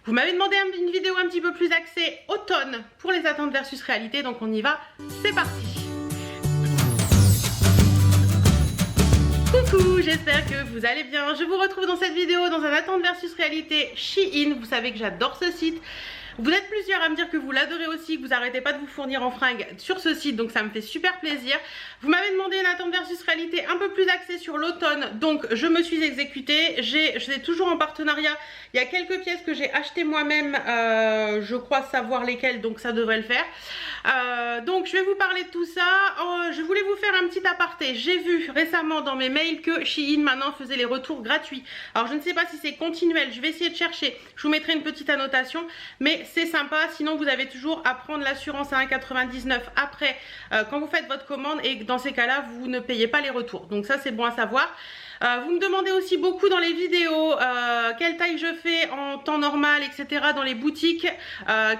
Vous m'avez demandé une vidéo un petit peu plus axée automne pour les attentes versus réalité, donc on y va, c'est parti. Coucou, j'espère que vous allez bien. Je vous retrouve dans cette vidéo dans un attente versus réalité Shein. Vous savez que j'adore ce site. Vous êtes plusieurs à me dire que vous l'adorez aussi, que vous n'arrêtez pas de vous fournir en fringues sur ce site, donc ça me fait super plaisir. Vous m'avez demandé une attente versus réalité un peu plus axée sur l'automne, donc je me suis exécutée. Je suis toujours en partenariat. Il y a quelques pièces que j'ai achetées moi-même, je crois savoir lesquelles, donc ça devrait le faire. Donc je vais vous parler de tout ça. Je voulais vous faire un petit aparté. J'ai vu récemment dans mes mails que Shein maintenant faisait les retours gratuits. Alors je ne sais pas si c'est continuel, je vais essayer de chercher. Je vous mettrai une petite annotation, mais c'est sympa. Sinon vous avez toujours à prendre l'assurance à 1,99 après quand vous faites votre commande, et dans ces cas là vous ne payez pas les retours, donc ça c'est bon à savoir. Vous me demandez aussi beaucoup dans les vidéos quelle taille je fais en temps normal, etc. dans les boutiques,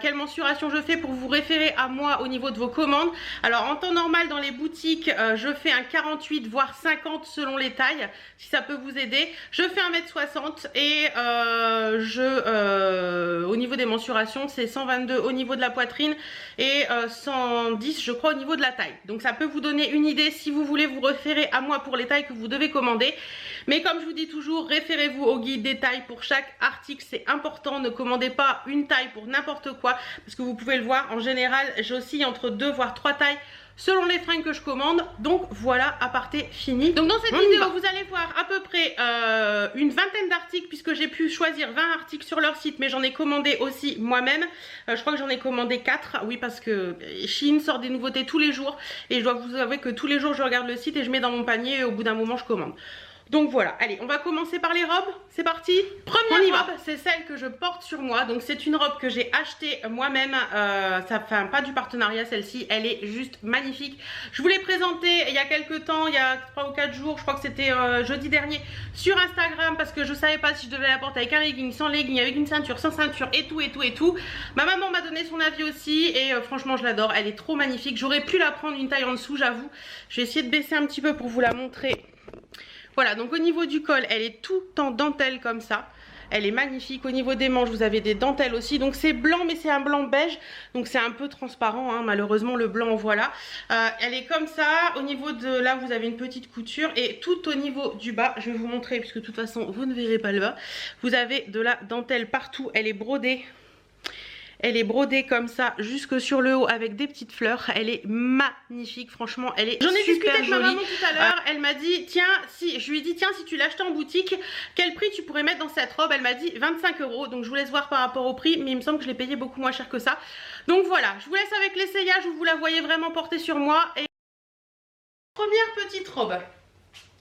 quelle mensuration je fais pour vous référer à moi au niveau de vos commandes. Alors en temps normal dans les boutiques, je fais un 48 voire 50 selon les tailles, si ça peut vous aider. Je fais 1,60 m et au niveau des mensurations c'est 122 au niveau de la poitrine et 110 je crois au niveau de la taille. Donc ça peut vous donner une idée si vous voulez vous référer à moi pour les tailles que vous devez commander. Mais comme je vous dis toujours, référez-vous au guide des tailles pour chaque article, c'est important. Ne commandez pas une taille pour n'importe quoi, parce que vous pouvez le voir, en général j'oscille entre 2 voire 3 tailles selon les fringues que je commande. Donc voilà, aparté fini. Donc dans cette vidéo vous allez voir à peu près une vingtaine d'articles, puisque j'ai pu choisir 20 articles sur leur site, mais j'en ai commandé aussi moi-même. Je crois que j'en ai commandé 4, oui, parce que Shein sort des nouveautés tous les jours, et je dois vous avouer que tous les jours je regarde le site et je mets dans mon panier, et au bout d'un moment je commande. Donc voilà, allez, on va commencer par les robes, c'est parti. Première robe, c'est celle que je porte sur moi. Donc c'est une robe que j'ai achetée moi-même, ça fait pas du partenariat celle-ci, elle est juste magnifique. Je vous l'ai présentée il y a quelques temps, il y a 3 ou 4 jours, je crois que c'était jeudi dernier, sur Instagram, parce que je savais pas si je devais la porter avec un legging, sans legging, avec une ceinture, sans ceinture, et tout, et tout, et tout. Ma maman m'a donné son avis aussi, et franchement je l'adore, elle est trop magnifique. J'aurais pu la prendre une taille en dessous, j'avoue. Je vais essayer de baisser un petit peu pour vous la montrer. Voilà, donc au niveau du col, elle est tout en dentelle comme ça. Elle est magnifique. Au niveau des manches, vous avez des dentelles aussi. Donc c'est blanc, mais c'est un blanc beige. Donc c'est un peu transparent, hein. Malheureusement, le blanc, voilà. Elle est comme ça. Au niveau de là, vous avez une petite couture. Et tout au niveau du bas, je vais vous montrer, puisque de toute façon, vous ne verrez pas le bas. Vous avez de la dentelle partout. Elle est brodée. Elle est brodée comme ça jusque sur le haut avec des petites fleurs. Elle est magnifique, franchement, elle est super jolie. J'en ai discuté avec ma maman tout à l'heure. Elle m'a dit, tiens, si je lui ai dit, tiens, si tu l'achetais en boutique, quel prix tu pourrais mettre dans cette robe? Elle m'a dit 25 €. Donc je vous laisse voir par rapport au prix, mais il me semble que je l'ai payé beaucoup moins cher que ça. Donc voilà, je vous laisse avec l'essayage où vous la voyez vraiment portée sur moi. Et première petite robe,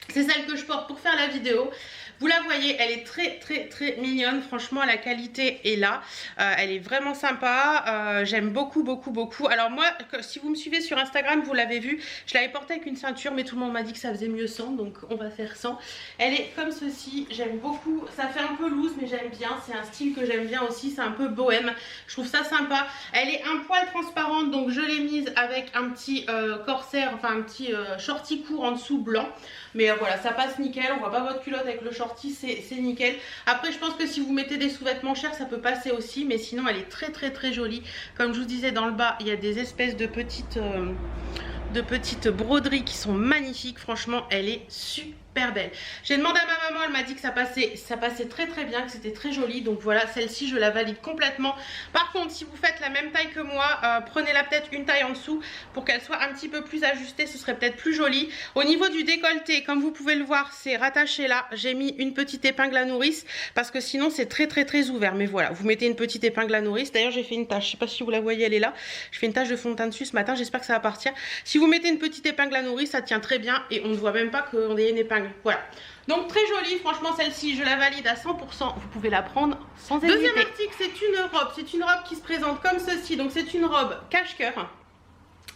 c'est celle que je porte pour faire la vidéo. Vous la voyez, elle est très mignonne. Franchement, la qualité est là. Elle est vraiment sympa. J'aime beaucoup. Alors moi, si vous me suivez sur Instagram, vous l'avez vu, je l'avais portée avec une ceinture, mais tout le monde m'a dit que ça faisait mieux sans, donc on va faire sans. Elle est comme ceci. J'aime beaucoup. Ça fait un peu loose, mais j'aime bien. C'est un style que j'aime bien aussi. C'est un peu bohème. Je trouve ça sympa. Elle est un poil transparente, donc je l'ai mise avec un petit corsaire, enfin un petit shorty court en dessous blanc. Mais voilà, ça passe nickel. On voit pas votre culotte avec le shorty, c'est nickel. Après, je pense que si vous mettez des sous-vêtements chers, ça peut passer aussi. Mais sinon, elle est très jolie. Comme je vous disais, dans le bas, il y a des espèces de petites broderies qui sont magnifiques. Franchement, elle est super belle. J'ai demandé à ma maman, elle m'a dit que ça passait très bien, que c'était très joli. Donc voilà, celle-ci je la valide complètement. Par contre, si vous faites la même taille que moi, prenez-la peut-être une taille en dessous pour qu'elle soit un petit peu plus ajustée, ce serait peut-être plus joli. Au niveau du décolleté, comme vous pouvez le voir, c'est rattaché là. J'ai mis une petite épingle à nourrice parce que sinon c'est très ouvert. Mais voilà, vous mettez une petite épingle à nourrice. D'ailleurs, j'ai fait une tache, je sais pas si vous la voyez, elle est là. Je fais une tache de fond de teint dessus ce matin, j'espère que ça va partir. Si vous mettez une petite épingle à nourrice, ça tient très bien et on ne voit même pas qu'on ait une épingle. Voilà, donc très jolie, franchement celle-ci je la valide à 100%, vous pouvez la prendre sans hésiter. Deuxième article, c'est une robe qui se présente comme ceci. Donc c'est une robe cache-cœur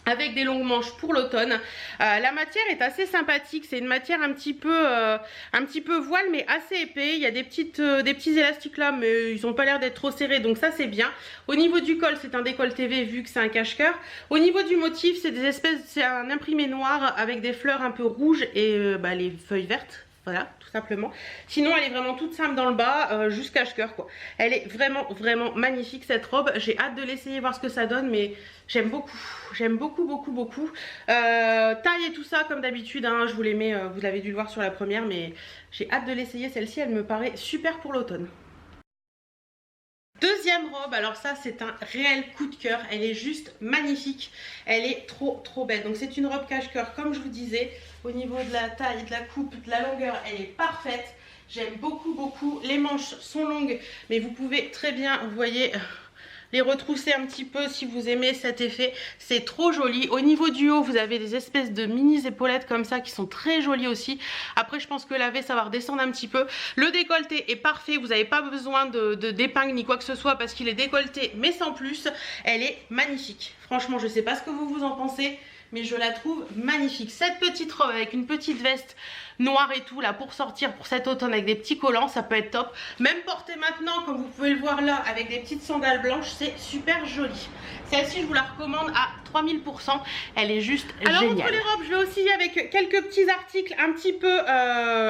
avec des longues manches pour l'automne. La matière est assez sympathique, c'est une matière un petit peu voile mais assez épais. Il y a des petits élastiques là, mais ils n'ont pas l'air d'être trop serrés, donc ça c'est bien. Au niveau du col, c'est un décolleté V vu que c'est un cache-cœur. Au niveau du motif, c'est un imprimé noir avec des fleurs un peu rouges et les feuilles vertes. voilà, tout simplement. Sinon elle est vraiment toute simple dans le bas, juste cache-cœur quoi. Elle est vraiment magnifique cette robe. J'ai hâte de l'essayer, voir ce que ça donne, mais j'aime beaucoup. J'aime beaucoup. Taille et tout ça comme d'habitude, hein, je vous les mets, vous l'avez dû le voir sur la première, mais j'ai hâte de l'essayer. Celle-ci elle me paraît super pour l'automne. Deuxième robe, alors ça c'est un réel coup de cœur, elle est juste magnifique, elle est trop belle. Donc c'est une robe cache-cœur comme je vous disais, au niveau de la taille, de la coupe, de la longueur, elle est parfaite. J'aime beaucoup, les manches sont longues, mais vous pouvez très bien, vous voyez, les retrousser un petit peu si vous aimez cet effet. C'est trop joli. Au niveau du haut, vous avez des espèces de mini épaulettes comme ça qui sont très jolies aussi. Après, je pense que laver, ça va redescendre un petit peu. Le décolleté est parfait. Vous n'avez pas besoin d'épingle ni quoi que ce soit parce qu'il est décolleté, mais sans plus. Elle est magnifique. Franchement, je ne sais pas ce que vous en pensez, mais je la trouve magnifique. Cette petite robe avec une petite veste noire et tout là pour sortir pour cet automne avec des petits collants, ça peut être top. Même portée maintenant, comme vous pouvez le voir là, avec des petites sandales blanches, c'est super joli. Celle-ci, je vous la recommande à 3000%. Elle est juste géniale. Alors entre les robes, je vais aussi avec quelques petits articles un petit peu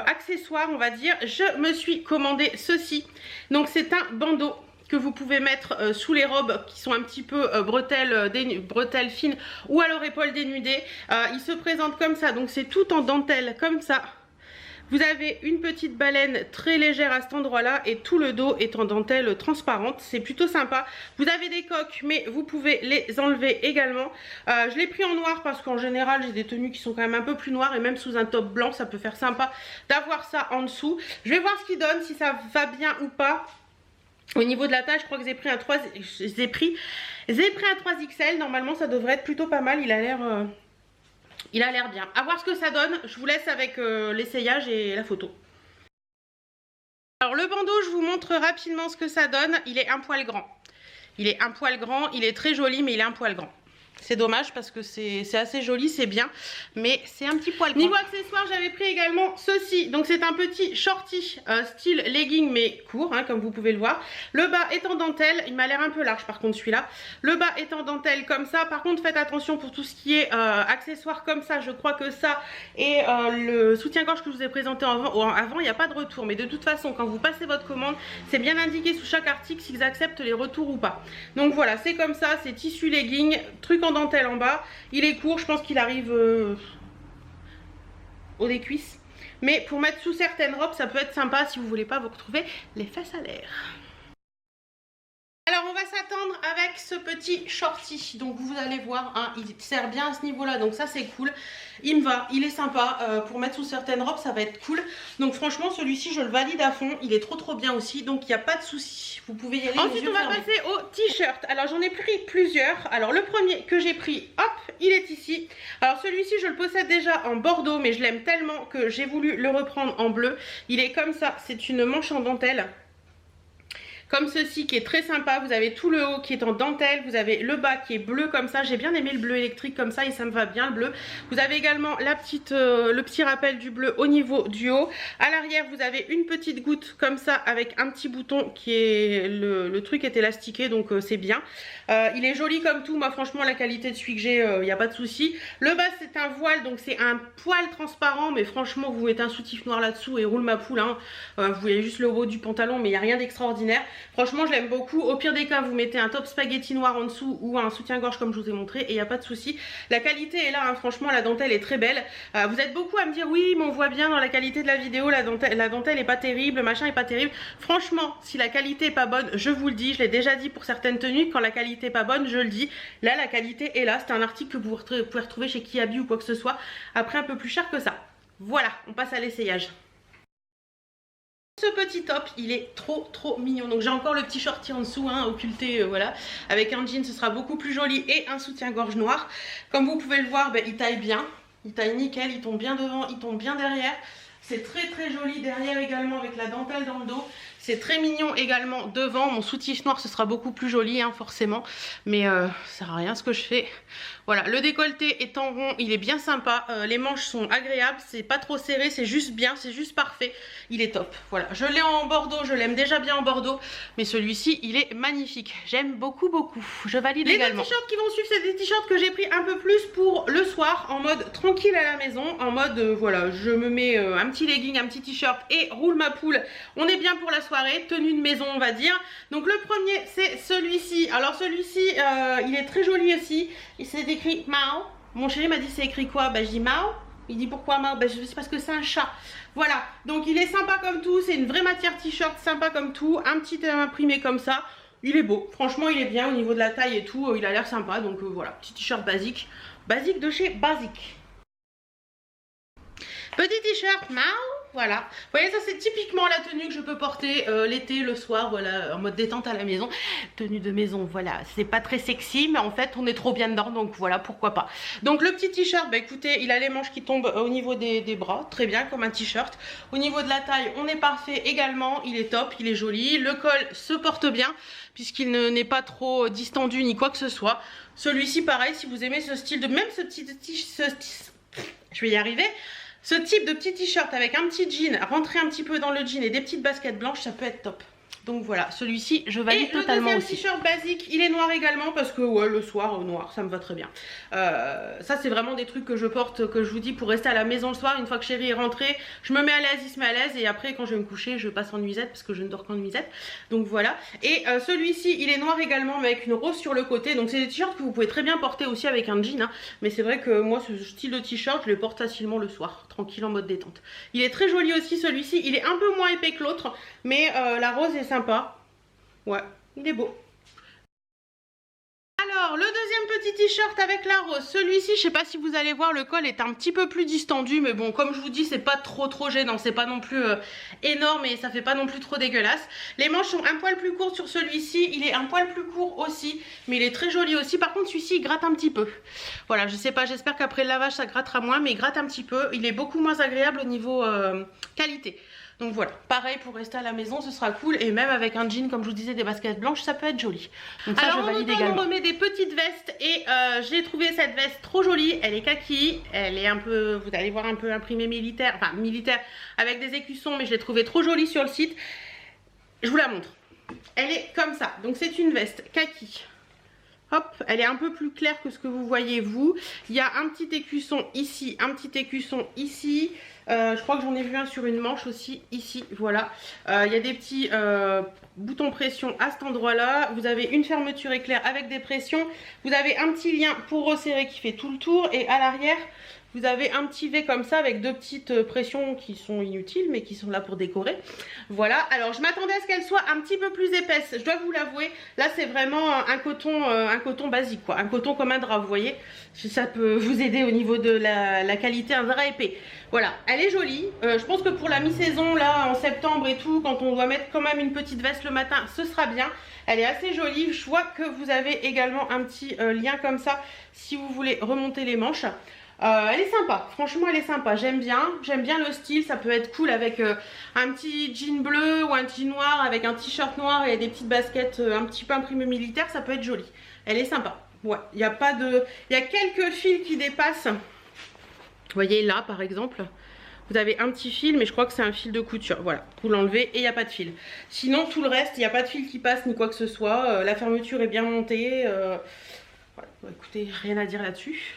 accessoires, on va dire. Je me suis commandé ceci. Donc c'est un bandeau que vous pouvez mettre sous les robes qui sont un petit peu bretelles fines ou alors épaules dénudées. Il se présente comme ça, donc c'est tout en dentelle comme ça. Vous avez une petite baleine très légère à cet endroit-là et tout le dos est en dentelle transparente. C'est plutôt sympa. Vous avez des coques, mais vous pouvez les enlever également. Je l'ai pris en noir parce qu'en général, j'ai des tenues qui sont quand même un peu plus noires et même sous un top blanc, ça peut faire sympa d'avoir ça en dessous. Je vais voir ce qu'il donne, si ça va bien ou pas. Au niveau de la taille, je crois que j'ai pris un 3XL. Normalement, ça devrait être plutôt pas mal. Il a l'air bien. À voir ce que ça donne. Je vous laisse avec l'essayage et la photo. Alors le bandeau, je vous montre rapidement ce que ça donne. Il est un poil grand. Il est très joli, mais il est un poil grand. C'est dommage parce que c'est assez joli, c'est bien, mais c'est un petit poil grand. Niveau accessoires, j'avais pris également ceci. Donc c'est un petit shorty style legging mais court, hein, comme vous pouvez le voir. Le bas est en dentelle, il m'a l'air un peu large par contre celui-là. Le bas est en dentelle comme ça. Par contre faites attention pour tout ce qui est accessoires comme ça. Je crois que ça et le soutien-gorge que je vous ai présenté avant, il n'y a pas de retour. Mais de toute façon, quand vous passez votre commande, c'est bien indiqué sous chaque article s'ils acceptent les retours ou pas. Donc voilà, c'est comme ça, c'est tissu legging, truc en dentelle en bas, il est court, je pense qu'il arrive au des cuisses, mais pour mettre sous certaines robes ça peut être sympa si vous voulez pas vous retrouver les fesses à l'air. Alors on va s'attendre avec ce petit shorty, donc vous allez voir, hein, il sert bien à ce niveau là, donc ça c'est cool, il me va, il est sympa, pour mettre sous certaines robes ça va être cool, donc franchement celui-ci je le valide à fond, il est trop bien aussi, donc il n'y a pas de souci, vous pouvez y aller. Ensuite on va passer au t-shirt. Alors j'en ai pris plusieurs. Alors le premier que j'ai pris, hop, il est ici. Alors celui-ci je le possède déjà en bordeaux, mais je l'aime tellement que j'ai voulu le reprendre en bleu. Il est comme ça, c'est une manche en dentelle comme ceci qui est très sympa. Vous avez tout le haut qui est en dentelle, vous avez le bas qui est bleu comme ça. J'ai bien aimé le bleu électrique comme ça et ça me va bien le bleu. Vous avez également le petit rappel du bleu au niveau du haut. À l'arrière vous avez une petite goutte comme ça avec un petit bouton qui est le truc est élastiqué, donc c'est bien. Il est joli comme tout. Moi franchement la qualité de celui que j'ai, il n'y a pas de souci. Le bas c'est un voile, donc c'est un poil transparent, mais franchement vous mettez un soutif noir là-dessous et roule ma poule, hein. Vous voyez juste le haut du pantalon, mais il n'y a rien d'extraordinaire. Franchement je l'aime beaucoup. Au pire des cas vous mettez un top spaghetti noir en dessous ou un soutien-gorge comme je vous ai montré et il n'y a pas de souci. La qualité est là, hein. Franchement la dentelle est très belle. Vous êtes beaucoup à me dire oui mais on voit bien dans la qualité de la vidéo la dentelle est pas terrible, machin est pas terrible. Franchement si la qualité est pas bonne, je vous le dis, je l'ai déjà dit pour certaines tenues, quand la qualité est pas bonne je le dis. Là la qualité est là, c'est un article que vous pouvez retrouver chez Kiabi ou quoi que ce soit, après un peu plus cher que ça. Voilà, on passe à l'essayage. Ce petit top il est trop mignon, donc j'ai encore le petit shorty en dessous, hein, occulté, voilà, avec un jean ce sera beaucoup plus joli et un soutien-gorge noir. Comme vous pouvez le voir, il taille bien, il taille nickel, il tombe bien devant, il tombe bien derrière. C'est très joli derrière également avec la dentelle dans le dos. C'est très mignon également devant. Mon soutif noir, ce sera beaucoup plus joli, hein, forcément. Mais ça sert à rien ce que je fais. Voilà, le décolleté est en rond, il est bien sympa. Les manches sont agréables, c'est pas trop serré, c'est juste bien, c'est juste parfait. Il est top. Voilà, je l'ai en bordeaux, je l'aime déjà bien en bordeaux. Mais celui-ci, il est magnifique. J'aime beaucoup, beaucoup. Je valide également. Les t-shirts qui vont suivre, c'est des t-shirts que j'ai pris un peu plus pour le soir, en mode tranquille à la maison. En mode, voilà, je me mets un petit legging, un petit t-shirt et roule ma poule. On est bien pour la soirée, tenue de maison on va dire. Donc le premier c'est celui-ci. Alors celui-ci il est très joli aussi. Il s'est écrit Mao. Mon chéri m'a dit c'est écrit quoi? Bah je dis Mao. Il dit pourquoi Mao? Bah c'est parce que c'est un chat. Voilà, donc il est sympa comme tout. C'est une vraie matière t-shirt sympa comme tout. Un petit imprimé comme ça. Il est beau, franchement il est bien au niveau de la taille et tout. Il a l'air sympa, donc voilà, petit t-shirt basique. Basique de chez Basique. Petit t-shirt Mao, voilà. Vous voyez, ça c'est typiquement la tenue que je peux porter l'été, le soir, voilà, en mode détente à la maison. Tenue de maison, voilà. C'est pas très sexy, mais en fait on est trop bien dedans, donc voilà, pourquoi pas. Donc le petit t-shirt, bah écoutez, il a les manches qui tombent au niveau des bras, très bien, comme un t-shirt. Au niveau de la taille, on est parfait également, il est top, il est joli. Le col se porte bien, puisqu'il n'est pas trop distendu ni quoi que ce soit. Celui-ci, pareil, si vous aimez ce style de... Même ce petit... je vais y arriver. Ce type de petit t-shirt avec un petit jean, rentrer un petit peu dans le jean et des petites baskets blanches, ça peut être top. Donc voilà, celui-ci, je valide totalement aussi. Le deuxième t-shirt basique, il est noir également parce que ouais, le soir, noir, ça me va très bien. Ça, c'est vraiment des trucs que je porte, que je vous dis pour rester à la maison le soir. Une fois que chéri est rentré, je me mets à l'aise, il se met à l'aise. Et après, quand je vais me coucher, je passe en nuisette parce que je ne dors qu'en nuisette. Donc voilà. Et celui-ci, il est noir également, mais avec une rose sur le côté. Donc c'est des t-shirts que vous pouvez très bien porter aussi avec un jean. Hein. Mais c'est vrai que moi, ce style de t-shirt, je les porte facilement le soir, tranquille en mode détente. Il est très joli aussi, celui-ci. Il est un peu moins épais que l'autre, mais la rose est sympa. Ouais, il est beau. Alors, le deuxième petit t-shirt avec la rose, celui-ci, je sais pas si vous allez voir, le col est un petit peu plus distendu, mais bon, comme je vous dis, c'est pas trop gênant, c'est pas non plus énorme et ça fait pas non plus trop dégueulasse. Les manches sont un poil plus courtes sur celui-ci, il est un poil plus court aussi, mais il est très joli aussi. Par contre, celui-ci, il gratte un petit peu. Voilà, je sais pas, j'espère qu'après le lavage, ça grattera moins, mais il gratte un petit peu. Il est beaucoup moins agréable au niveau qualité. Donc voilà, pareil pour rester à la maison, ce sera cool. Et même avec un jean, comme je vous disais, des baskets blanches, ça peut être joli. Donc ça, alors, je valide également. On remet des petites vestes et j'ai trouvé cette veste trop jolie. Elle est kaki, elle est un peu, vous allez voir, un peu imprimée militaire. Enfin, militaire avec des écussons, mais je l'ai trouvée trop jolie sur le site. Je vous la montre. Elle est comme ça. Donc c'est une veste kaki. Hop, elle est un peu plus claire que ce que vous voyez vous. Il y a un petit écusson ici, un petit écusson ici. Je crois que j'en ai vu un sur une manche aussi, ici, voilà. Il y a des petits boutons pression à cet endroit-là. Vous avez une fermeture éclair avec des pressions. Vous avez un petit lien pour resserrer qui fait tout le tour. Et à l'arrière, vous avez un petit V comme ça avec deux petites pressions qui sont inutiles mais qui sont là pour décorer. Voilà, alors je m'attendais à ce qu'elle soit un petit peu plus épaisse, je dois vous l'avouer. Là c'est vraiment un coton basique quoi, un coton comme un drap, vous voyez. Ça peut vous aider au niveau de la qualité, un drap épais. Voilà, elle est jolie. Je pense que pour la mi-saison là en septembre et tout, quand on doit mettre quand même une petite veste le matin, ce sera bien. Elle est assez jolie, je vois que vous avez également un petit lien comme ça si vous voulez remonter les manches. Elle est sympa, franchement elle est sympa, j'aime bien le style, ça peut être cool avec un petit jean bleu ou un jean noir avec un t-shirt noir et des petites baskets un petit peu imprimées militaires, ça peut être joli. Elle est sympa, ouais, il y a pas de... Il y a quelques fils qui dépassent, vous voyez là par exemple, vous avez un petit fil mais je crois que c'est un fil de couture, voilà, vous l'enlevez et il n'y a pas de fil. Sinon tout le reste, il n'y a pas de fil qui passe ni quoi que ce soit, la fermeture est bien montée, voilà. Bon, écoutez, rien à dire là-dessus.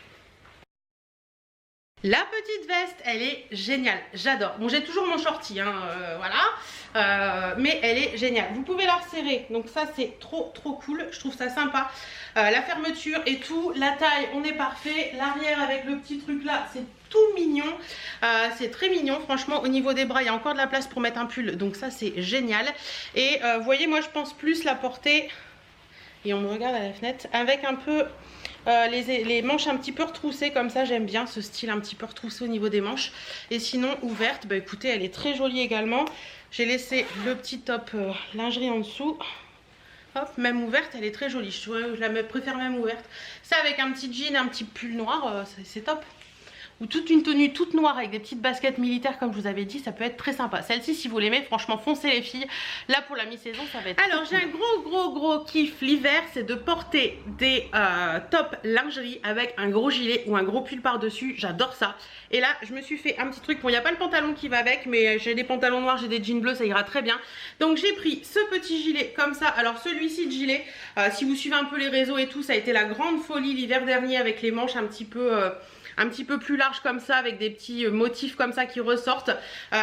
La petite veste, elle est géniale, j'adore. Bon, j'ai toujours mon shorty, hein, voilà, mais elle est géniale. Vous pouvez la resserrer, donc ça c'est trop cool, je trouve ça sympa. La fermeture et tout, la taille, on est parfait. L'arrière avec le petit truc là, c'est tout mignon, c'est très mignon. Franchement, au niveau des bras, il y a encore de la place pour mettre un pull, donc ça c'est génial. Et vous voyez, moi je pense plus la porter, et on me regarde à la fenêtre, avec un peu... les manches un petit peu retroussées comme ça, j'aime bien ce style un petit peu retroussé au niveau des manches. Et sinon ouverte, bah écoutez, elle est très jolie également. J'ai laissé le petit top lingerie en dessous. Hop, même ouverte, elle est très jolie, je la préfère même ouverte. Ça avec un petit jean, un petit pull noir, c'est top. ou toute une tenue toute noire avec des petites baskets militaires comme je vous avais dit, ça peut être très sympa. Celle-ci, si vous l'aimez, franchement foncez les filles, là pour la mi-saison ça va être alors j'ai cool. Un gros kiff l'hiver, c'est de porter des tops lingerie avec un gros gilet ou un gros pull par dessus, j'adore ça. Et là je me suis fait un petit truc, bon il n'y a pas le pantalon qui va avec, mais j'ai des pantalons noirs, j'ai des jeans bleus, ça ira très bien. Donc j'ai pris ce petit gilet comme ça. Alors celui-ci de gilet, si vous suivez un peu les réseaux et tout, ça a été la grande folie l'hiver dernier avec les manches un petit peu plus larges comme ça, avec des petits motifs comme ça qui ressortent.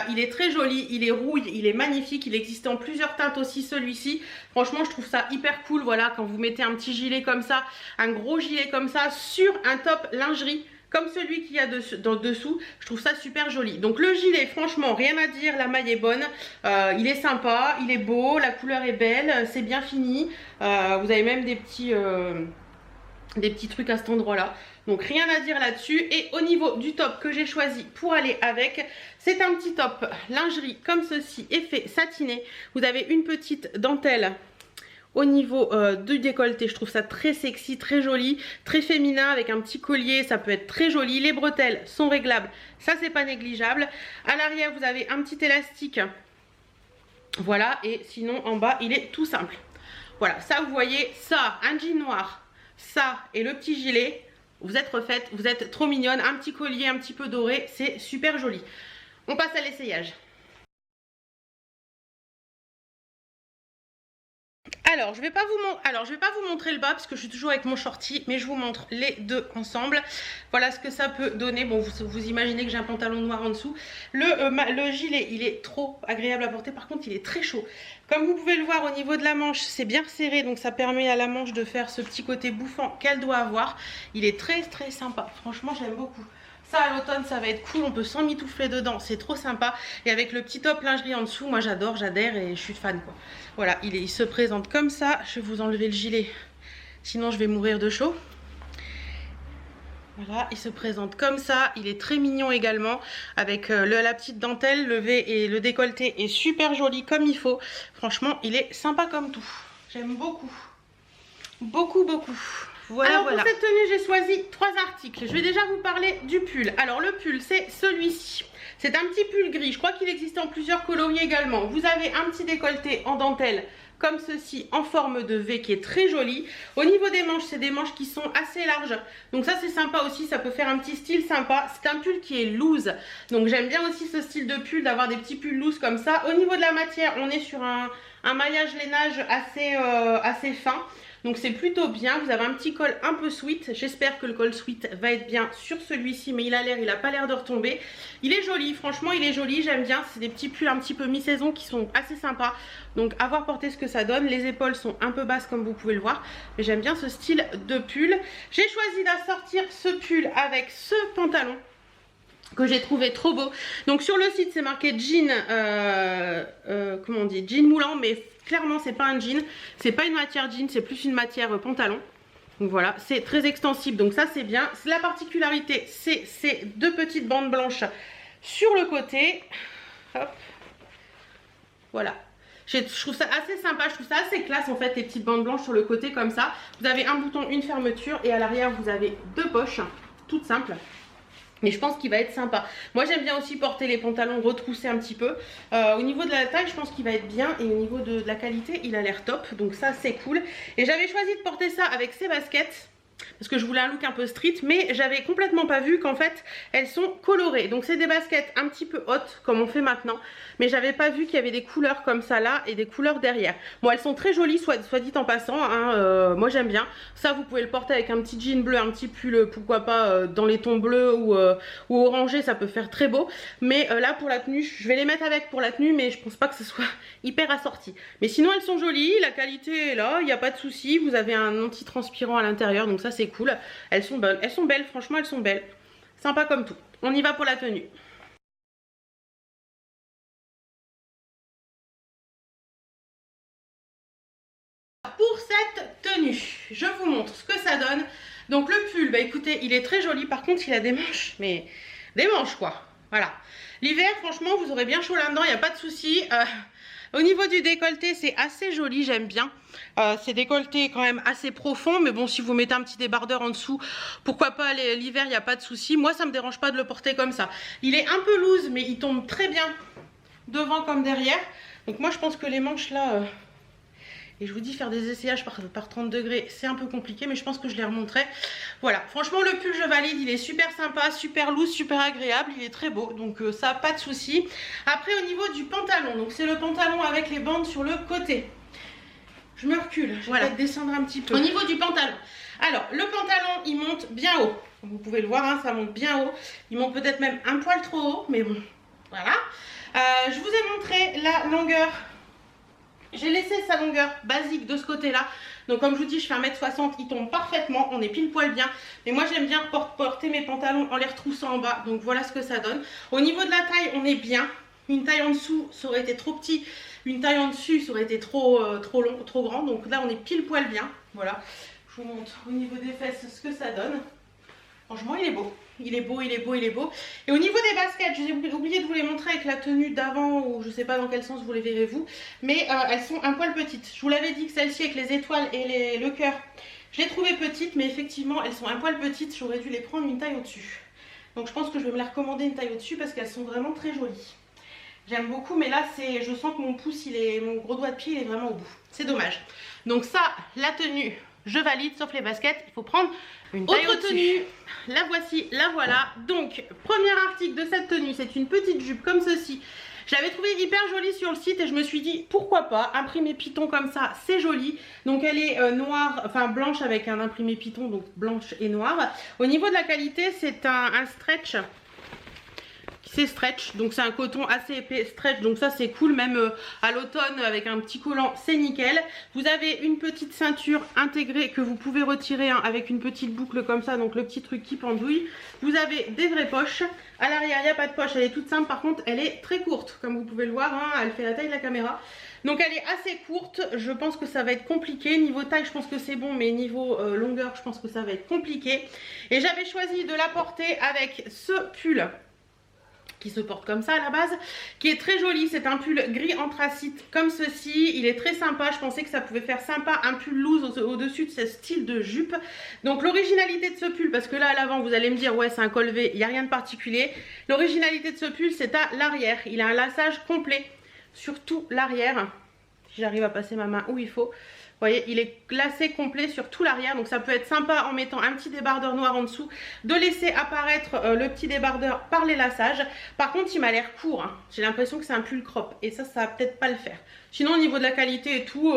Il est très joli, il est rouille, il est magnifique, il existe en plusieurs teintes aussi celui-ci. Franchement je trouve ça hyper cool, voilà, quand vous mettez un petit gilet comme ça, un gros gilet comme ça sur un top lingerie comme celui qu'il y a dessous, je trouve ça super joli. Donc le gilet, franchement, rien à dire, la maille est bonne, il est sympa, il est beau, la couleur est belle, c'est bien fini. Vous avez même des petits trucs à cet endroit-là. Donc rien à dire là-dessus. Et au niveau du top que j'ai choisi pour aller avec, c'est un petit top lingerie comme ceci, effet satiné. Vous avez une petite dentelle au niveau du décolleté, je trouve ça très sexy, très joli, très féminin avec un petit collier, ça peut être très joli. Les bretelles sont réglables, ça c'est pas négligeable. À l'arrière vous avez un petit élastique, voilà, et sinon en bas il est tout simple. Voilà, ça vous voyez, ça, un jean noir, ça et le petit gilet, vous êtes refaite, vous êtes trop mignonne. Un petit collier un petit peu doré, c'est super joli. On passe à l'essayage. Alors je vais pas vous montrer le bas parce que je suis toujours avec mon shorty, mais je vous montre les deux ensemble. Voilà ce que ça peut donner. Bon, vous imaginez que j'ai un pantalon noir en dessous. Le gilet, il est trop agréable à porter. Par contre, il est très chaud. Comme vous pouvez le voir au niveau de la manche, c'est bien serré, donc ça permet à la manche de faire ce petit côté bouffant qu'elle doit avoir. Il est très sympa. Franchement, j'aime beaucoup. Ça à l'automne ça va être cool, on peut s'emmitoufler dedans, c'est trop sympa. Et avec le petit top lingerie en dessous, moi j'adore, j'adhère et je suis fan quoi. Voilà, il se présente comme ça. Je vais vous enlever le gilet, sinon je vais mourir de chaud. Voilà, il se présente comme ça, il est très mignon également, avec la petite dentelle, le V et le décolleté est super joli comme il faut. Franchement, il est sympa comme tout. J'aime beaucoup. Beaucoup. Voilà, alors pour cette tenue j'ai choisi 3 articles. Je vais déjà vous parler du pull. Alors le pull c'est celui-ci. C'est un petit pull gris. Je crois qu'il existe en plusieurs coloris également. Vous avez un petit décolleté en dentelle comme ceci en forme de V qui est très joli. Au niveau des manches, c'est des manches qui sont assez larges. Donc ça c'est sympa aussi, ça peut faire un petit style sympa. C'est un pull qui est loose. Donc j'aime bien aussi ce style de pull, d'avoir des petits pulls loose comme ça. Au niveau de la matière, on est sur un maillage lainage assez fin. Donc c'est plutôt bien, vous avez un petit col un peu sweat, j'espère que le col sweat va être bien sur celui-ci, mais il a pas l'air de retomber. Il est joli, franchement il est joli, j'aime bien, c'est des petits pulls un petit peu mi-saison qui sont assez sympas. Donc à voir porter ce que ça donne, les épaules sont un peu basses comme vous pouvez le voir, mais j'aime bien ce style de pull. J'ai choisi d'assortir ce pull avec ce pantalon que j'ai trouvé trop beau. Donc sur le site c'est marqué jean, comment on dit, jean moulant, mais clairement c'est pas un jean, c'est pas une matière jean, c'est plus une matière pantalon. Donc voilà, c'est très extensible, donc ça c'est bien. La particularité c'est ces deux petites bandes blanches sur le côté. Hop. Voilà. Je trouve ça assez sympa, je trouve ça assez classe en fait, les petites bandes blanches sur le côté comme ça. Vous avez un bouton, une fermeture et à l'arrière vous avez deux poches, toutes simples. Mais je pense qu'il va être sympa. Moi j'aime bien aussi porter les pantalons retroussés un petit peu. Au niveau de la taille je pense qu'il va être bien. Et au niveau de la qualité il a l'air top. Donc ça c'est cool. Et j'avais choisi de porter ça avec ces baskets. Parce que je voulais un look un peu street. Mais j'avais complètement pas vu qu'en fait elles sont colorées. Donc c'est des baskets un petit peu hautes comme on fait maintenant. Mais j'avais pas vu qu'il y avait des couleurs comme ça là et des couleurs derrière. Bon elles sont très jolies soit dit en passant hein, moi j'aime bien. Ça vous pouvez le porter avec un petit jean bleu, un petit pull pourquoi pas dans les tons bleus ou orangés, ça peut faire très beau. Mais là pour la tenue, je vais les mettre avec pour la tenue mais je pense pas que ce soit hyper assorti. Mais sinon elles sont jolies, la qualité est là, il n'y a pas de souci. Vous avez un anti-transpirant à l'intérieur donc ça c'est cool. Elles sont belles, franchement elles sont belles. Sympa comme tout. On y va pour la tenue. Pour cette tenue, je vous montre ce que ça donne. Donc le pull, bah écoutez, il est très joli. Par contre, il a des manches, mais des manches quoi. Voilà. L'hiver, franchement, vous aurez bien chaud là-dedans, il n'y a pas de souci. Au niveau du décolleté, c'est assez joli, j'aime bien. C'est décolleté quand même assez profond, mais bon, si vous mettez un petit débardeur en dessous, pourquoi pas, l'hiver, il n'y a pas de souci. Moi, ça me dérange pas de le porter comme ça. Il est un peu loose, mais il tombe très bien devant comme derrière. Donc moi, je pense que les manches là... Et je vous dis, faire des essayages par 30 degrés, c'est un peu compliqué, mais je pense que je les remonterai. Voilà, franchement, le pull, je valide. Il est super sympa, super loose, super agréable. Il est très beau, donc ça, pas de souci. Après, au niveau du pantalon, donc c'est le pantalon avec les bandes sur le côté. Je me recule, je vais peut-être descendre un petit peu. Au niveau du pantalon, alors, le pantalon, il monte bien haut. Vous pouvez le voir, hein, ça monte bien haut. Il monte peut-être même un poil trop haut, mais bon, voilà. Je vous ai montré la longueur. J'ai laissé sa longueur basique de ce côté-là. Donc comme je vous dis, je fais 1m60, il tombe parfaitement. On est pile poil bien. Mais moi, j'aime bien porter mes pantalons en les retroussant en bas. Donc voilà ce que ça donne. Au niveau de la taille, on est bien. Une taille en dessous, ça aurait été trop petit. Une taille en dessus, ça aurait été trop long, trop grand. Donc là, on est pile poil bien. Voilà. Je vous montre au niveau des fesses ce que ça donne. Franchement, il est beau. Il est beau, il est beau, il est beau. Et au niveau des baskets, j'ai oublié de vous les montrer avec la tenue d'avant, ou je sais pas dans quel sens vous les verrez vous. Mais elles sont un poil petites. Je vous l'avais dit que celle-ci avec les étoiles et le cœur, je les trouvais petites. Mais effectivement, elles sont un poil petites. J'aurais dû les prendre une taille au-dessus. Donc je pense que je vais me les recommander une taille au-dessus parce qu'elles sont vraiment très jolies. J'aime beaucoup, mais là, je sens que mon pouce, mon gros doigt de pied, il est vraiment au bout. C'est dommage. Donc ça, la tenue, je valide, sauf les baskets. Il faut prendre une taille au-dessus. Autre tenue, la voici, la voilà. Donc, premier article de cette tenue, c'est une petite jupe comme ceci. Je l'avais trouvée hyper jolie sur le site et je me suis dit, pourquoi pas, imprimé Python comme ça, c'est joli. Donc elle est noire, enfin blanche avec un imprimé Python, donc blanche et noire. Au niveau de la qualité, c'est un stretch. C'est stretch, donc c'est un coton assez épais stretch, donc ça c'est cool, même à l'automne avec un petit collant, c'est nickel. Vous avez une petite ceinture intégrée que vous pouvez retirer hein, avec une petite boucle comme ça, donc le petit truc qui pendouille. Vous avez des vraies poches, à l'arrière il n'y a pas de poche, elle est toute simple, par contre elle est très courte, comme vous pouvez le voir, hein, elle fait la taille de la caméra. Donc elle est assez courte, je pense que ça va être compliqué. Niveau taille je pense que c'est bon, mais niveau longueur je pense que ça va être compliqué. Et j'avais choisi de la porter avec ce pull qui se porte comme ça à la base, qui est très joli. C'est un pull gris anthracite comme ceci, il est très sympa. Je pensais que ça pouvait faire sympa un pull loose au-dessus de ce style de jupe. Donc l'originalité de ce pull, parce que là à l'avant vous allez me dire ouais c'est un col V, il n'y a rien de particulier. L'originalité de ce pull c'est à l'arrière, il a un laçage complet sur tout l'arrière. Si j'arrive à passer ma main où il faut. Vous voyez, il est lacé complet sur tout l'arrière, donc ça peut être sympa en mettant un petit débardeur noir en dessous, de laisser apparaître le petit débardeur par les laçages. Par contre, il m'a l'air court, hein. J'ai l'impression que c'est un pull crop, et ça va peut-être pas le faire. Sinon, au niveau de la qualité et tout,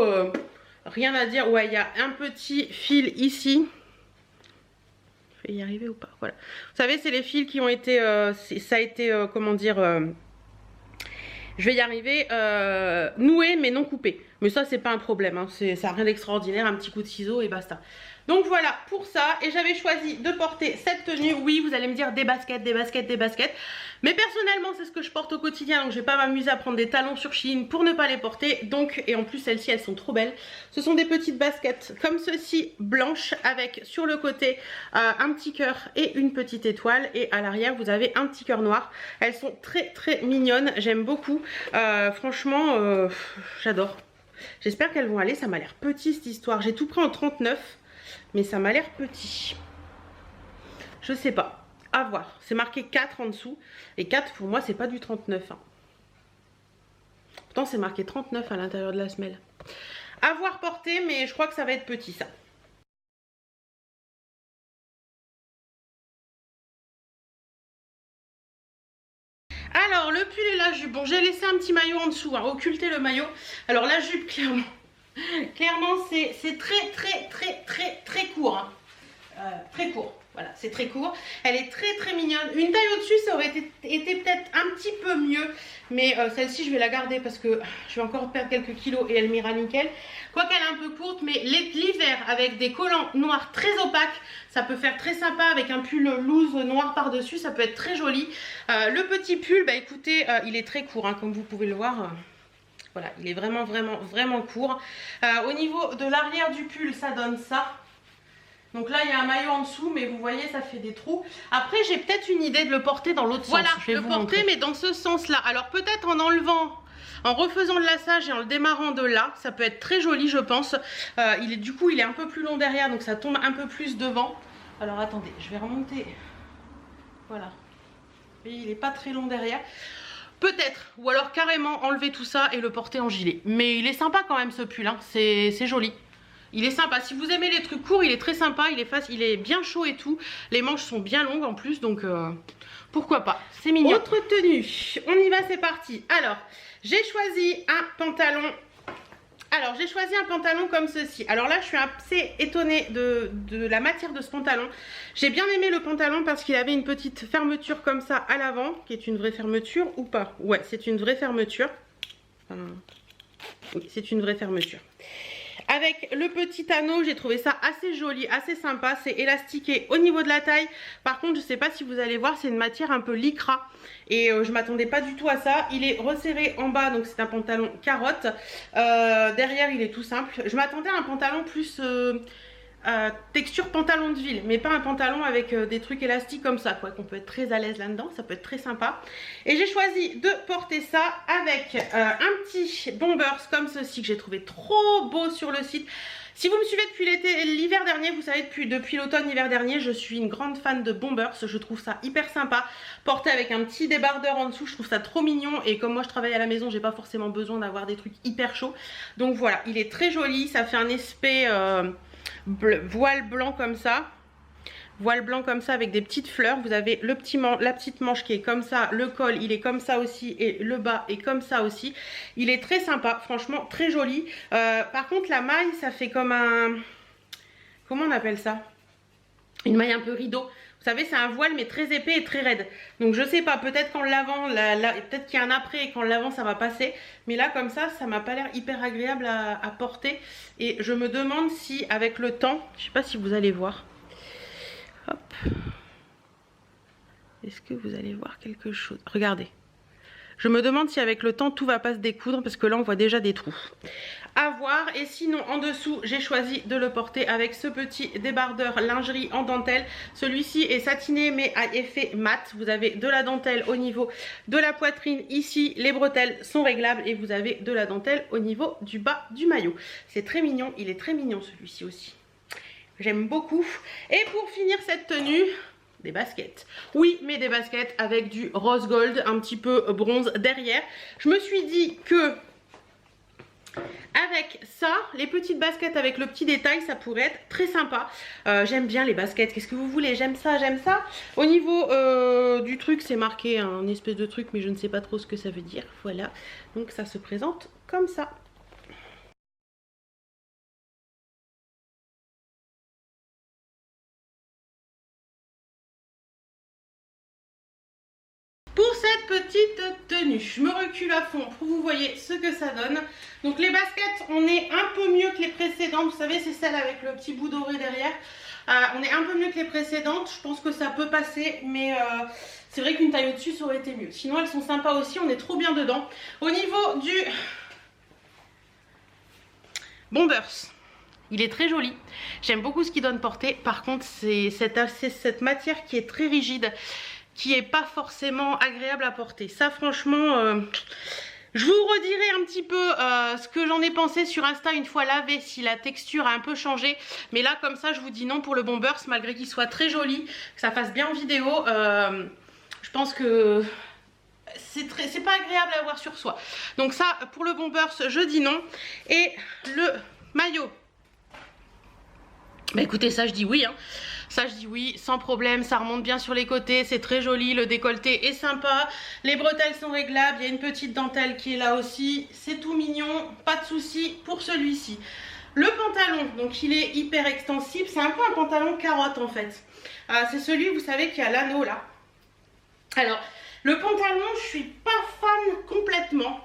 rien à dire. Ouais, il y a un petit fil ici. Je vais y arriver ou pas? Voilà. Vous savez, c'est les fils qui ont été, ça a été, comment dire... je vais y arriver, noué mais non coupé. Mais ça c'est pas un problème, hein. Ça n'a rien d'extraordinaire, un petit coup de ciseau et basta. Donc voilà pour ça, et j'avais choisi de porter cette tenue. Oui, vous allez me dire des baskets, des baskets, des baskets. Mais personnellement c'est ce que je porte au quotidien, donc je vais pas m'amuser à prendre des talons sur Shein pour ne pas les porter. Donc, et en plus celles-ci elles sont trop belles. Ce sont des petites baskets comme ceci, blanches, avec sur le côté un petit cœur et une petite étoile. Et à l'arrière vous avez un petit cœur noir. Elles sont très très mignonnes, j'aime beaucoup. Franchement, j'adore. J'espère qu'elles vont aller, ça m'a l'air petit cette histoire. J'ai tout pris en 39, mais ça m'a l'air petit. Je sais pas, à voir. C'est marqué 4 en dessous, et 4 pour moi c'est pas du 39. Hein. Pourtant c'est marqué 39 à l'intérieur de la semelle. À voir porter, mais je crois que ça va être petit ça. Alors le pull et la jupe, bon j'ai laissé un petit maillot en dessous, hein, occulter le maillot. Alors la jupe clairement c'est très court, hein. Très court, voilà c'est très court. Elle est très mignonne, une taille au-dessus ça aurait été peut-être un petit peu mieux. Mais celle-ci je vais la garder parce que je vais encore perdre quelques kilos et elle m'ira nickel. Quoiqu'elle est un peu courte, mais l'hiver avec des collants noirs très opaques, ça peut faire très sympa avec un pull loose noir par-dessus, ça peut être très joli. Le petit pull, bah écoutez, il est très court, hein, comme vous pouvez le voir. Voilà, il est vraiment court. Au niveau de l'arrière du pull, ça donne ça. Donc là, il y a un maillot en dessous, mais vous voyez, ça fait des trous. Après, j'ai peut-être une idée de le porter dans l'autre sens. Voilà, je vais le porter, mais dans ce sens-là. Alors peut-être en enlevant En refaisant le lassage et en le démarrant de là, ça peut être très joli je pense. Du coup il est un peu plus long derrière, donc ça tombe un peu plus devant. Alors attendez, je vais remonter. Voilà. Et il n'est pas très long derrière. Peut-être, ou alors carrément enlever tout ça et le porter en gilet. Mais il est sympa quand même ce pull, hein. C'est joli. Il est sympa, si vous aimez les trucs courts, il est très sympa, il est bien chaud et tout. Les manches sont bien longues en plus, donc pourquoi pas, c'est mignon. Autre tenue, on y va, c'est parti. Alors, j'ai choisi un pantalon. Alors, j'ai choisi un pantalon comme ceci. Alors là, je suis assez étonnée de la matière de ce pantalon. J'ai bien aimé le pantalon parce qu'il avait une petite fermeture comme ça à l'avant, qui est une vraie fermeture ou pas? Ouais, c'est une vraie fermeture. Oui, c'est une vraie fermeture. Avec le petit anneau, j'ai trouvé ça assez joli, assez sympa. C'est élastiqué au niveau de la taille. Par contre, je ne sais pas si vous allez voir, c'est une matière un peu lycra. Et je ne m'attendais pas du tout à ça. Il est resserré en bas, donc c'est un pantalon carotte. Derrière, il est tout simple. Je m'attendais à un pantalon plus... texture pantalon de ville, mais pas un pantalon avec des trucs élastiques comme ça, quoi, qu'on peut être très à l'aise là-dedans, ça peut être très sympa. Et j'ai choisi de porter ça avec un petit bombers comme ceci que j'ai trouvé trop beau sur le site. Si vous me suivez depuis l'hiver dernier, vous savez depuis l'automne-hiver dernier, je suis une grande fan de bombers. Je trouve ça hyper sympa. Porté avec un petit débardeur en dessous, je trouve ça trop mignon. Et comme moi je travaille à la maison, j'ai pas forcément besoin d'avoir des trucs hyper chauds. Donc voilà, il est très joli. Ça fait un aspect voile blanc comme ça. Voile blanc comme ça avec des petites fleurs. Vous avez la petite manche qui est comme ça. Le col il est comme ça aussi. Et le bas est comme ça aussi. Il est très sympa. Franchement très joli. Par contre la maille ça fait comme un... Comment on appelle ça? Une maille un peu rideau. Vous savez c'est un voile mais très épais et très raide. Donc je sais pas, peut-être qu'en lavant, peut-être qu'il y a un après et qu'en lavant ça va passer. Mais là comme ça m'a pas l'air hyper agréable à porter. Et je me demande si avec le temps, je sais pas si vous allez voir. Hop. Est-ce que vous allez voir quelque chose? Regardez. Je me demande si avec le temps tout va pas se découdre parce que là on voit déjà des trous. À voir. Et sinon en dessous j'ai choisi de le porter avec ce petit débardeur lingerie en dentelle. Celui-ci est satiné mais à effet mat. Vous avez de la dentelle au niveau de la poitrine ici. Les bretelles sont réglables et vous avez de la dentelle au niveau du bas du maillot. C'est très mignon. Il est très mignon celui-ci aussi. J'aime beaucoup. Et pour finir cette tenue... Des baskets. Oui, mais des baskets avec du rose gold, un petit peu bronze derrière. Je me suis dit que avec ça, les petites baskets avec le petit détail, ça pourrait être très sympa. J'aime bien les baskets. Qu'est-ce que vous voulez? J'aime ça, j'aime ça. Au niveau du truc, c'est marqué un espèce de truc, mais je ne sais pas trop ce que ça veut dire. Voilà. Donc ça se présente comme ça. Pour cette petite tenue, je me recule à fond pour que vous voyez ce que ça donne. Donc les baskets, on est un peu mieux que les précédentes. Vous savez, c'est celle avec le petit bout doré derrière. On est un peu mieux que les précédentes. Je pense que ça peut passer, mais c'est vrai qu'une taille au-dessus, ça aurait été mieux. Sinon, elles sont sympas aussi. On est trop bien dedans. Au niveau du bombers, il est très joli. J'aime beaucoup ce qu'il donne porter. Par contre, c'est cette matière qui est très rigide, qui est pas forcément agréable à porter. Ça franchement, je vous redirai un petit peu ce que j'en ai pensé sur Insta une fois lavé, si la texture a un peu changé. Mais là comme ça je vous dis non pour le bombers, malgré qu'il soit très joli, que ça fasse bien en vidéo. Je pense que c'est pas agréable à voir sur soi. Donc ça pour le bombers je dis non. Et le maillot, bah écoutez, ça je dis oui hein. Ça je dis oui sans problème, ça remonte bien sur les côtés, c'est très joli, le décolleté est sympa, les bretelles sont réglables, il y a une petite dentelle qui est là aussi, c'est tout mignon, pas de souci pour celui-ci. Le pantalon, donc il est hyper extensible, c'est un peu un pantalon carotte en fait. C'est celui, vous savez, qui a l'anneau là. Alors, le pantalon, je suis pas fan complètement.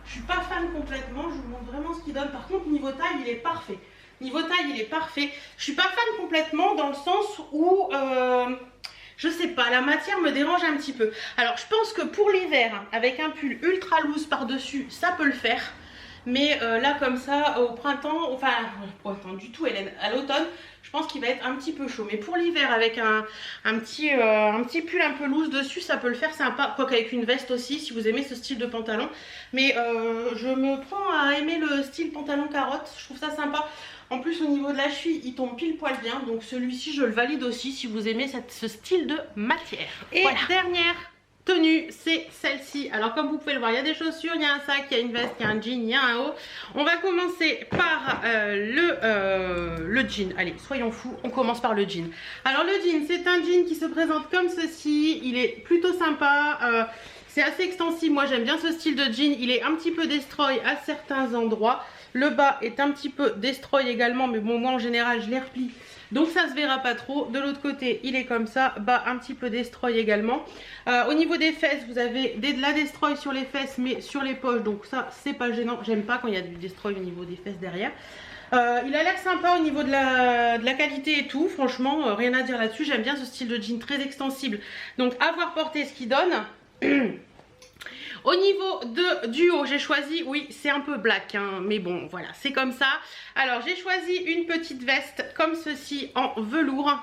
Je suis pas fan complètement, je vous montre vraiment ce qu'il donne. Par contre, niveau taille, il est parfait. Niveau taille, il est parfait. Je suis pas fan complètement dans le sens où, je sais pas, la matière me dérange un petit peu. Alors, je pense que pour l'hiver, avec un pull ultra loose par-dessus, ça peut le faire. mais là comme ça au printemps, enfin au printemps du tout Hélène, à l'automne, je pense qu'il va être un petit peu chaud. Mais pour l'hiver avec un petit pull un peu loose dessus, ça peut le faire sympa, quoique avec une veste aussi si vous aimez ce style de pantalon. Mais je me prends à aimer le style pantalon carotte, je trouve ça sympa. En plus au niveau de la cheville il tombe pile poil bien, donc celui-ci je le valide aussi si vous aimez ce style de matière. Et voilà. Dernière tenue, c'est celle-ci. Alors comme vous pouvez le voir, il y a des chaussures, il y a un sac, il y a une veste, il y a un jean, il y a un haut. On va commencer par le jean. Allez, soyons fous, on commence par le jean. Alors le jean, c'est un jean qui se présente comme ceci, il est plutôt sympa. C'est assez extensible, moi j'aime bien ce style de jean, il est un petit peu destroy à certains endroits. Le bas est un petit peu destroy également, mais bon moi en général je les replie, donc ça se verra pas trop. De l'autre côté il est comme ça, bas un petit peu destroy également. Au niveau des fesses vous avez de la destroy sur les fesses mais sur les poches, donc ça c'est pas gênant. J'aime pas quand il y a du destroy au niveau des fesses derrière. Il a l'air sympa au niveau de la qualité et tout, franchement rien à dire là-dessus. J'aime bien ce style de jean très extensible, donc à voir porter ce qu'il donne. Au niveau du haut, j'ai choisi, oui c'est un peu black hein, mais bon voilà c'est comme ça. Alors j'ai choisi une petite veste comme ceci en velours.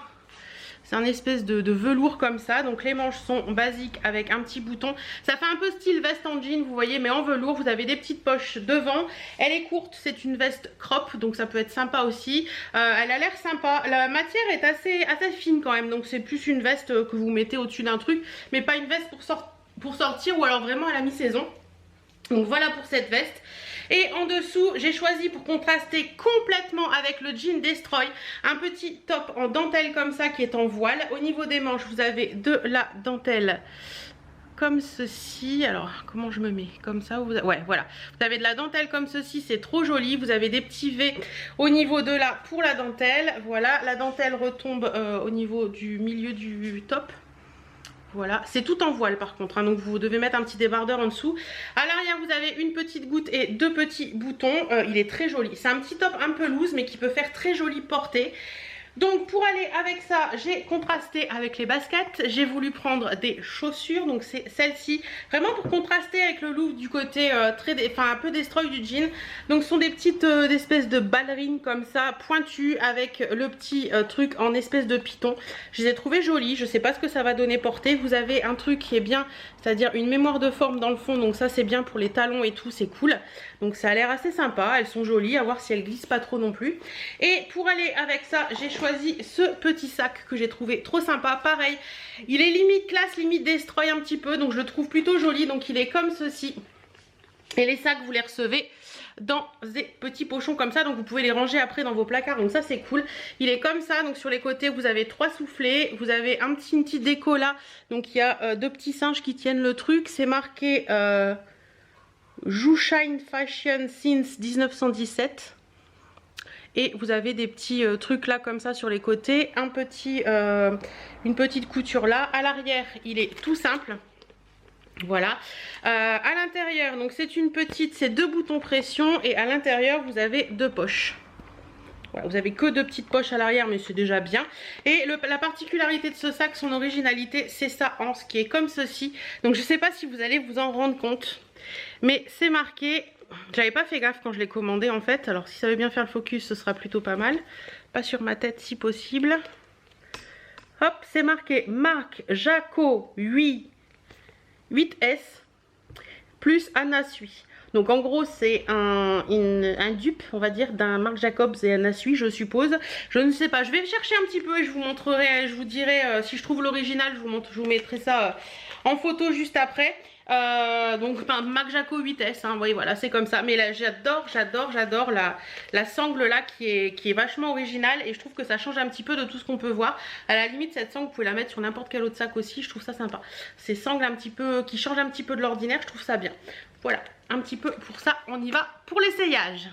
C'est un espèce de velours comme ça, donc les manches sont basiques avec un petit bouton. Ça fait un peu style veste en jean vous voyez, mais en velours. Vous avez des petites poches devant, elle est courte, c'est une veste crop, donc ça peut être sympa aussi. Elle a l'air sympa, la matière est assez fine quand même, donc c'est plus une veste que vous mettez au-dessus d'un truc, mais pas une veste pour sortir ou alors vraiment à la mi-saison. Donc voilà pour cette veste. Et en dessous j'ai choisi, pour contraster complètement avec le jean Destroy, un petit top en dentelle comme ça qui est en voile. Au niveau des manches vous avez de la dentelle comme ceci. Alors comment je me mets comme ça, ouais voilà, vous avez de la dentelle comme ceci, c'est trop joli. Vous avez des petits V au niveau de là pour la dentelle. Voilà, la dentelle retombe au niveau du milieu du top. Voilà, c'est tout en voile par contre, hein, donc vous devez mettre un petit débardeur en dessous. À l'arrière vous avez une petite goutte et deux petits boutons. Il est très joli, c'est un petit top un peu loose mais qui peut faire très jolie portée. Donc pour aller avec ça, j'ai contrasté avec les baskets. J'ai voulu prendre des chaussures, donc c'est celle-ci, vraiment pour contraster avec le look du côté un peu destroy du jean. Donc ce sont des petites espèces de ballerines comme ça, pointues, avec le petit truc en espèce de python. Je les ai trouvées jolies, je sais pas ce que ça va donner portée. Vous avez un truc qui est bien, c'est-à-dire une mémoire de forme dans le fond, donc ça c'est bien pour les talons et tout, c'est cool. Donc ça a l'air assez sympa, elles sont jolies, à voir si elles glissent pas trop non plus. Et pour aller avec ça, j'ai choisi ce petit sac que j'ai trouvé trop sympa. Pareil, il est limite classe, limite destroy un petit peu, donc je le trouve plutôt joli. Donc il est comme ceci. Et les sacs vous les recevez dans des petits pochons comme ça, donc vous pouvez les ranger après dans vos placards, donc ça c'est cool. Il est comme ça, donc sur les côtés vous avez 3 soufflets, vous avez une petite déco là, donc il y a deux petits singes qui tiennent le truc. C'est marqué Jushine Fashion since 1917. Et vous avez des petits trucs là comme ça sur les côtés, une petite couture là. À l'arrière il est tout simple. Voilà, à l'intérieur donc c'est deux boutons pression, et à l'intérieur vous avez deux poches. Voilà, vous avez que deux petites poches à l'arrière, mais c'est déjà bien. Et la particularité de ce sac, son originalité, c'est sa anse qui est comme ceci. Donc je sais pas si vous allez vous en rendre compte, mais c'est marqué, j'avais pas fait gaffe quand je l'ai commandé en fait, alors si ça veut bien faire le focus ce sera plutôt pas mal, pas sur ma tête si possible. Hop, c'est marqué marque Jaco 8S plus Anna Sui. Donc en gros c'est un dupe on va dire d'un Marc Jacobs et Anna Sui, je suppose. Je ne sais pas, je vais chercher un petit peu et je vous montrerai, je vous dirai si je trouve l'original, je vous mettrai ça en photo juste après. Donc Marc Jacobs 8S, hein, oui, voilà c'est comme ça. Mais là j'adore la sangle là qui est vachement originale, et je trouve que ça change un petit peu de tout ce qu'on peut voir. À la limite cette sangle vous pouvez la mettre sur n'importe quel autre sac aussi, je trouve ça sympa. Ces sangles un petit peu qui changent un petit peu de l'ordinaire, je trouve ça bien. Voilà, un petit peu pour ça, on y va pour l'essayage.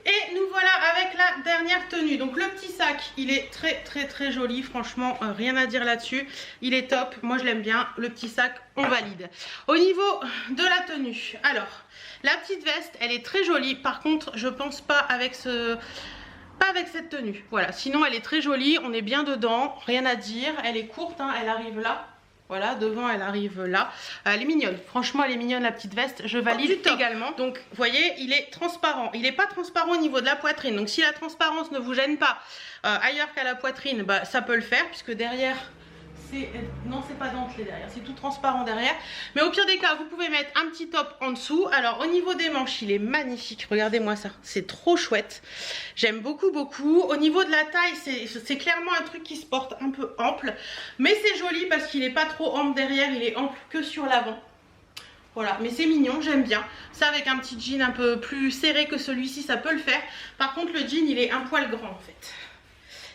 Et nous voilà avec la dernière tenue. Donc le petit sac, il est très joli, franchement rien à dire là-dessus. Il est top, moi je l'aime bien. Le petit sac, on valide. Au niveau de la tenue, alors la petite veste, elle est très jolie. Par contre, je pense pas avec pas avec cette tenue. Voilà, sinon elle est très jolie, on est bien dedans, rien à dire. Elle est courte, hein, elle arrive là. Voilà, devant elle arrive là. Elle est mignonne, franchement elle est mignonne la petite veste, je valide également. Donc vous voyez, il est transparent. Il n'est pas transparent au niveau de la poitrine. Donc si la transparence ne vous gêne pas ailleurs qu'à la poitrine, bah, ça peut le faire. Puisque derrière, non c'est pas dentelé derrière, c'est tout transparent derrière. Mais au pire des cas, vous pouvez mettre un petit top en dessous. Alors au niveau des manches, il est magnifique. Regardez-moi ça, c'est trop chouette. J'aime beaucoup beaucoup. Au niveau de la taille, c'est clairement un truc qui se porte un peu ample. Mais c'est joli parce qu'il n'est pas trop ample derrière, il est ample que sur l'avant. Voilà, mais c'est mignon, j'aime bien. Ça avec un petit jean un peu plus serré que celui-ci, ça peut le faire. Par contre le jean, il est un poil grand en fait.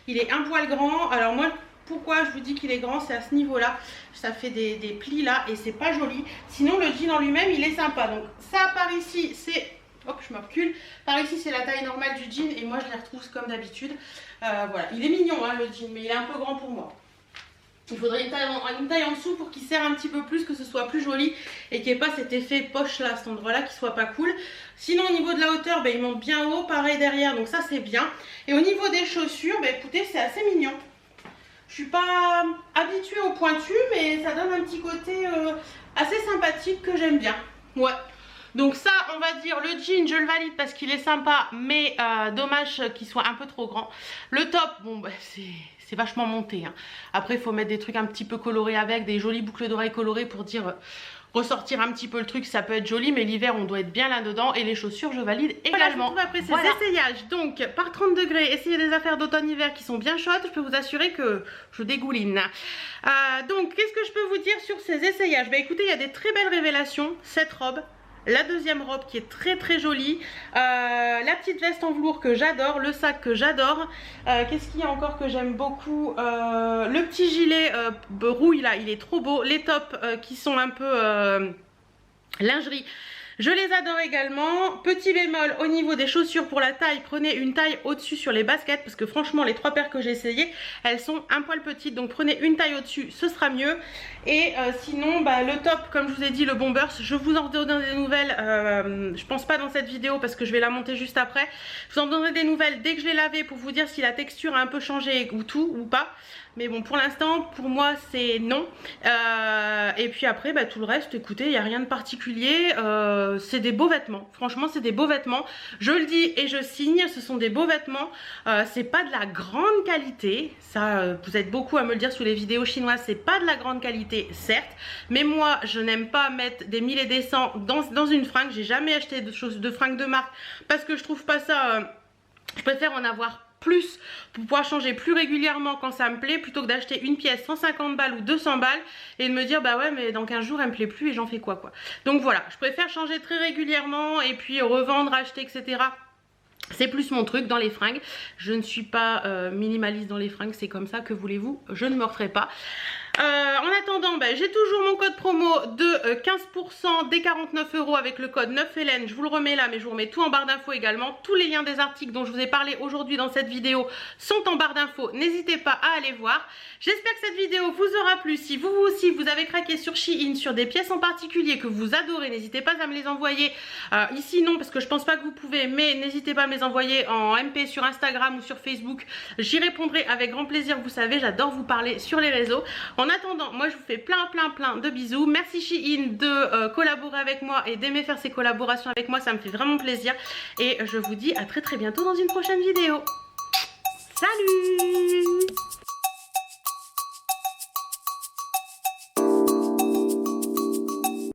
Il est un poil grand. Alors moi, pourquoi je vous dis qu'il est grand, c'est à ce niveau là, ça fait des plis là et c'est pas joli. Sinon le jean en lui-même il est sympa. Donc ça par ici c'est, hop je me recule, par ici c'est la taille normale du jean et moi je les retrouve comme d'habitude. Voilà, il est mignon hein, le jean, mais il est un peu grand pour moi. Il faudrait une taille en dessous pour qu'il serre un petit peu plus, que ce soit plus joli et qu'il n'y ait pas cet effet poche là à cet endroit là qui soit pas cool. Sinon au niveau de la hauteur, ben, il monte bien haut, pareil derrière, donc ça c'est bien. Et au niveau des chaussures, ben, écoutez c'est assez mignon. Je suis pas habituée au pointu, mais ça donne un petit côté assez sympathique que j'aime bien. Ouais. Donc ça, on va dire, le jean, je le valide parce qu'il est sympa, mais dommage qu'il soit un peu trop grand. Le top, bon, bah, c'est vachement monté. Hein. Après, il faut mettre des trucs un petit peu colorés avec, des jolies boucles d'oreilles colorées pour dire... ressortir un petit peu le truc, ça peut être joli, mais l'hiver on doit être bien là-dedans. Et les chaussures je valide également. Voilà, après ces essayages, donc par 30 degrés, essayez des affaires d'automne-hiver qui sont bien chaudes. Je peux vous assurer que je dégouline. Donc qu'est-ce que je peux vous dire sur ces essayages? Bah écoutez, il y a des très belles révélations. Cette robe, la deuxième robe qui est très très jolie, la petite veste en velours que j'adore, le sac que j'adore, qu'est-ce qu'il y a encore que j'aime beaucoup, le petit gilet rouille là, il est trop beau, les tops qui sont un peu lingerie, je les adore également. Petit bémol au niveau des chaussures pour la taille, prenez une taille au-dessus sur les baskets parce que franchement les 3 paires que j'ai essayées elles sont un poil petites, donc prenez une taille au-dessus, ce sera mieux. Et sinon bah, le top comme je vous ai dit, le Bombers, je vous en donnerai des nouvelles, je pense pas dans cette vidéo parce que je vais la monter juste après. Je vous en donnerai des nouvelles dès que je l'ai lavé pour vous dire si la texture a un peu changé ou tout ou pas. Mais bon, pour l'instant, pour moi, c'est non. Et puis après, bah, tout le reste, écoutez, il n'y a rien de particulier. C'est des beaux vêtements. Franchement, c'est des beaux vêtements. Je le dis et je signe, ce sont des beaux vêtements. C'est pas de la grande qualité. Ça, vous êtes beaucoup à me le dire sous les vidéos chinoises. C'est pas de la grande qualité, certes. Mais moi, je n'aime pas mettre des 1000 et des 100 dans une fringue. J'ai jamais acheté de fringues de marque parce que je trouve pas ça... je préfère en avoir plus pour pouvoir changer plus régulièrement quand ça me plaît plutôt que d'acheter une pièce 150 balles ou 200 balles et de me dire bah ouais mais dans 15 jours elle me plaît plus et j'en fais quoi. Donc voilà, je préfère changer très régulièrement et puis revendre, acheter etc. C'est plus mon truc dans les fringues. Je ne suis pas minimaliste dans les fringues, c'est comme ça, que voulez-vous, je ne me referai pas. En attendant, bah, j'ai toujours mon code promo de 15% des 49 € avec le code 9Hélène. Je vous le remets là, mais je vous remets tout en barre d'infos également. Tous les liens des articles dont je vous ai parlé aujourd'hui dans cette vidéo sont en barre d'infos. N'hésitez pas à aller voir. J'espère que cette vidéo vous aura plu. Si vous aussi vous avez craqué sur Shein, sur des pièces en particulier que vous adorez, n'hésitez pas à me les envoyer. Ici non, parce que je pense pas que vous pouvez, mais n'hésitez pas à me les envoyer en MP sur Instagram ou sur Facebook. J'y répondrai avec grand plaisir. Vous savez, j'adore vous parler sur les réseaux. En attendant, moi je vous fais plein de bisous. Merci Shein de collaborer avec moi et d'aimer faire ces collaborations avec moi, ça me fait vraiment plaisir. Et je vous dis à très bientôt dans une prochaine vidéo. Salut!